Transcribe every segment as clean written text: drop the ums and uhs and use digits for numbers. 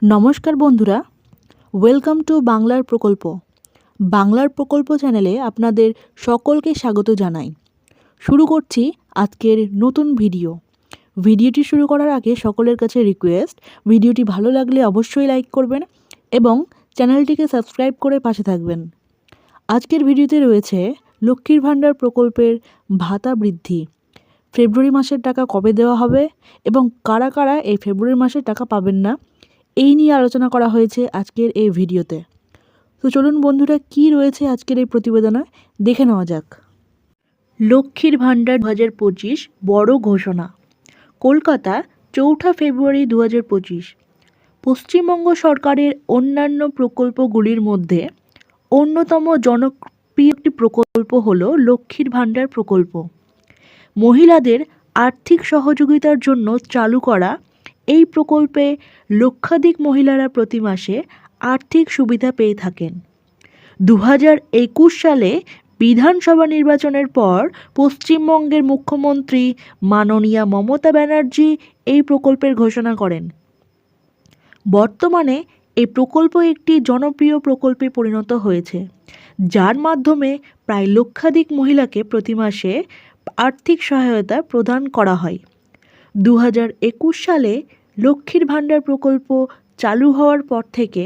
নমস্কার বন্ধুরা, welcome to বাংলার প্রকল্প। বাংলার প্রকল্প চ্যানেলে আপনাদের সকলকে স্বাগত জানাই। শুরু করছি আজকের নতুন ভিডিওটি শুরু করার আগে সকলের কাছে রিকোয়েস্ট, ভিডিওটি ভালো লাগলে অবশ্যই লাইক করবেন এবং চ্যানেলটিকে সাবস্ক্রাইব করে পাশে থাকবেন। আজকের ভিডিওতে রয়েছে লক্ষ্মীর ভাণ্ডার প্রকল্পের ভাতা বৃদ্ধি, ফেব্রুয়ারি মাসের টাকা কবে দেওয়া হবে এবং কারা কারা এই ফেব্রুয়ারি মাসের টাকা পাবেন না, এই নিয়ে আলোচনা করা হয়েছে আজকের এই ভিডিওতে। তো চলুন বন্ধুরা, কি রয়েছে আজকের এই প্রতিবেদনে দেখে নেওয়া যাক। লক্ষ্মীর ভাণ্ডার 2025 বড় ঘোষণা। কলকাতা, 4 ফেব্রুয়ারি 2025। পশ্চিমবঙ্গ সরকারের অন্যান্য প্রকল্পগুলির মধ্যে অন্যতম জনপ্রিয় একটি প্রকল্প হল লক্ষ্মীর ভাণ্ডার প্রকল্প। মহিলাদের আর্থিক সহযোগিতার জন্য চালু করা এই প্রকল্পে লক্ষাধিক মহিলারা প্রতি মাসে আর্থিক সুবিধা পেয়ে থাকেন। 2021 সালে বিধানসভা নির্বাচনের পর পশ্চিমবঙ্গের মুখ্যমন্ত্রী মাননীয়া মমতা ব্যানার্জি এই প্রকল্পের ঘোষণা করেন। বর্তমানে এই প্রকল্প একটি জনপ্রিয় প্রকল্পে পরিণত হয়েছে, যার মাধ্যমে প্রায় লক্ষাধিক মহিলাকে প্রতি মাসে আর্থিক সহায়তা প্রদান করা হয়। 2021 সালে লক্ষ্মীর ভাণ্ডার প্রকল্প চালু হওয়ার পর থেকে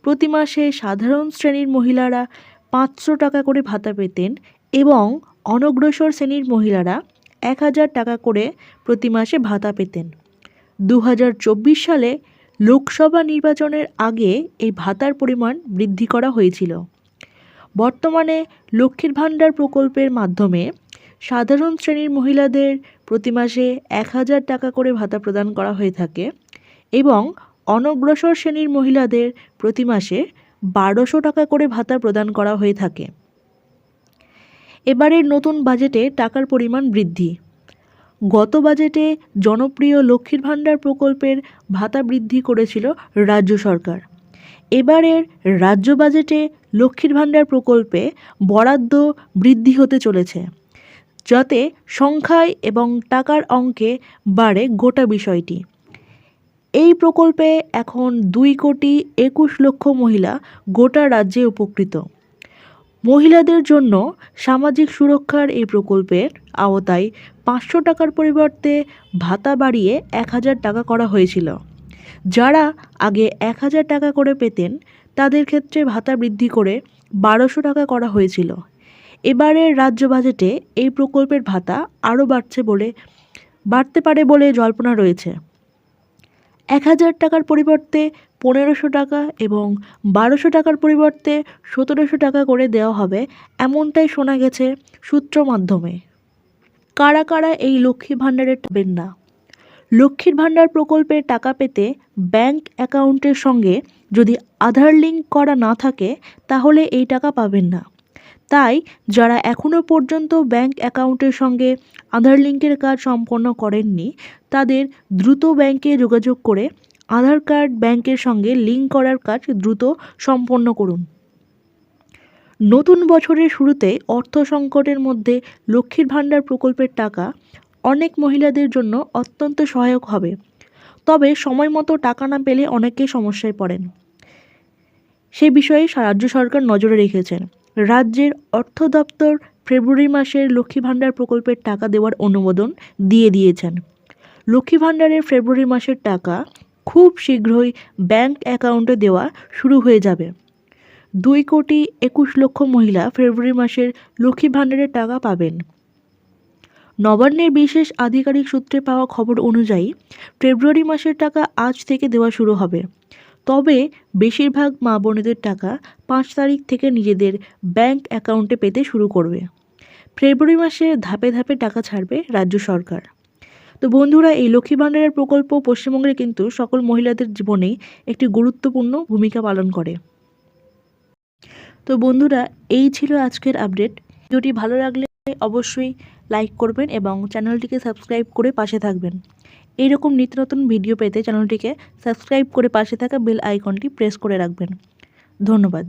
প্রতি মাসে সাধারণ শ্রেণীর মহিলারা 500 টাকা করে ভাতা পেতেন এবং অনগ্রসর শ্রেণীর মহিলারা 1000 টাকা করে প্রতি মাসে ভাতা পেতেন। 2024 সালে লোকসভা নির্বাচনের আগে এই ভাতার পরিমাণ বৃদ্ধি করা হয়েছিল। বর্তমানে লক্ষ্মীর ভাণ্ডার প্রকল্পের মাধ্যমে সাধারণ শ্রেণীর মহিলাদের প্রতি মাসে 1000 টাকা করে ভাতা প্রদান করা হয়ে থাকে এবং অনগ্রসর শ্রেণীর মহিলাদের প্রতি মাসে 1200 টাকা করে ভাতা প্রদান করা হয়ে থাকে। এবারের নতুন বাজেটে টাকার পরিমাণ বৃদ্ধি। গত বাজেটে জনপ্রিয় লক্ষ্মীর ভাণ্ডার প্রকল্পের ভাতা বৃদ্ধি করেছিল রাজ্য সরকার। এবারের রাজ্য বাজেটে লক্ষ্মীর ভাণ্ডার প্রকল্পে বরাদ্দ বৃদ্ধি হতে চলেছে, যাতে সংখ্যায় এবং টাকার অঙ্কে বাড়ে গোটা বিষয়টি। এই প্রকল্পে এখন 2,21,00,000 মহিলা গোটা রাজ্যে উপকৃত। মহিলাদের জন্য সামাজিক সুরক্ষার এই প্রকল্পের আওতায় 500 টাকার পরিবর্তে ভাতা বাড়িয়ে 1000 টাকা করা হয়েছিল। যারা আগে 1000 টাকা করে পেতেন তাদের ক্ষেত্রে ভাতা বৃদ্ধি করে 1200 টাকা করা হয়েছিল। এবারের রাজ্য বাজেটে এই প্রকল্পের ভাতা আরও বাড়তে পারে বলে জল্পনা রয়েছে। 1000 টাকার পরিবর্তে 1500 টাকা এবং 1200 টাকার পরিবর্তে 1700 টাকা করে দেওয়া হবে, এমনটাই শোনা গেছে সূত্র মাধ্যমে। কারা কারা এই লক্ষ্মী ভাণ্ডারে পাবেন না? লক্ষ্মীর ভাণ্ডার প্রকল্পে টাকা পেতে ব্যাংক অ্যাকাউন্টের সঙ্গে যদি আধার লিঙ্ক করা না থাকে তাহলে এই টাকা পাবেন না। তাই যারা এখনও পর্যন্ত ব্যাংক অ্যাকাউন্টের সঙ্গে আধার লিঙ্কের কাজ সম্পন্ন করেননি, তাদের দ্রুত ব্যাংকে যোগাযোগ করে আধার কার্ড ব্যাংকের সঙ্গে লিঙ্ক করার কাজ দ্রুত সম্পন্ন করুন। নতুন বছরের শুরুতে অর্থ সংকটের মধ্যে লক্ষ্মীর ভাণ্ডার প্রকল্পের টাকা অনেক মহিলাদের জন্য অত্যন্ত সহায়ক হবে। তবে সময় মতো টাকা না পেলে অনেকেই সমস্যায় পড়েন। সে বিষয়ে রাজ্য সরকার নজরে রেখেছেন। রাজ্যের অর্থ দপ্তর ফেব্রুয়ারি মাসের লক্ষ্মী ভাণ্ডার প্রকল্পের টাকা দেওয়ার অনুমোদন দিয়েছেন। লক্ষ্মী ভাণ্ডারের ফেব্রুয়ারি মাসের টাকা খুব শীঘ্রই ব্যাংক অ্যাকাউন্টে দেওয়া শুরু হয়ে যাবে। 2,21,00,000 মহিলা ফেব্রুয়ারি মাসের লক্ষ্মী ভাণ্ডারের টাকা পাবেন। নবান্নের বিশেষ আধিকারিক সূত্রে পাওয়া খবর অনুযায়ী ফেব্রুয়ারি মাসের টাকা আজ থেকে দেওয়া শুরু হবে। তবে বেশিরভাগ মা বোনেদের টাকা 5 তারিখ থেকে নিজেদের ব্যাংক অ্যাকাউন্টে পেতে শুরু করবে। ফেব্রুয়ারি মাসে ধাপে ধাপে টাকা ছাড়বে রাজ্য সরকার। তো বন্ধুরা, এই লক্ষ্মী ভাণ্ডারের প্রকল্প পশ্চিমবঙ্গের কিন্তু সকল মহিলাদের জীবনেই একটি গুরুত্বপূর্ণ ভূমিকা পালন করে। তো বন্ধুরা, এই ছিল আজকের আপডেট। ভিডিওটি ভালো লাগলে অবশ্যই লাইক করবেন এবং চ্যানেলটিকে সাবস্ক্রাইব করে পাশে থাকবেন। এইরকম নিত্য নতুন ভিডিও পেতে চ্যানেলটিকে সাবস্ক্রাইব করে পাশে থাকা বেল আইকনটি প্রেস করে রাখবেন। ধন্যবাদ।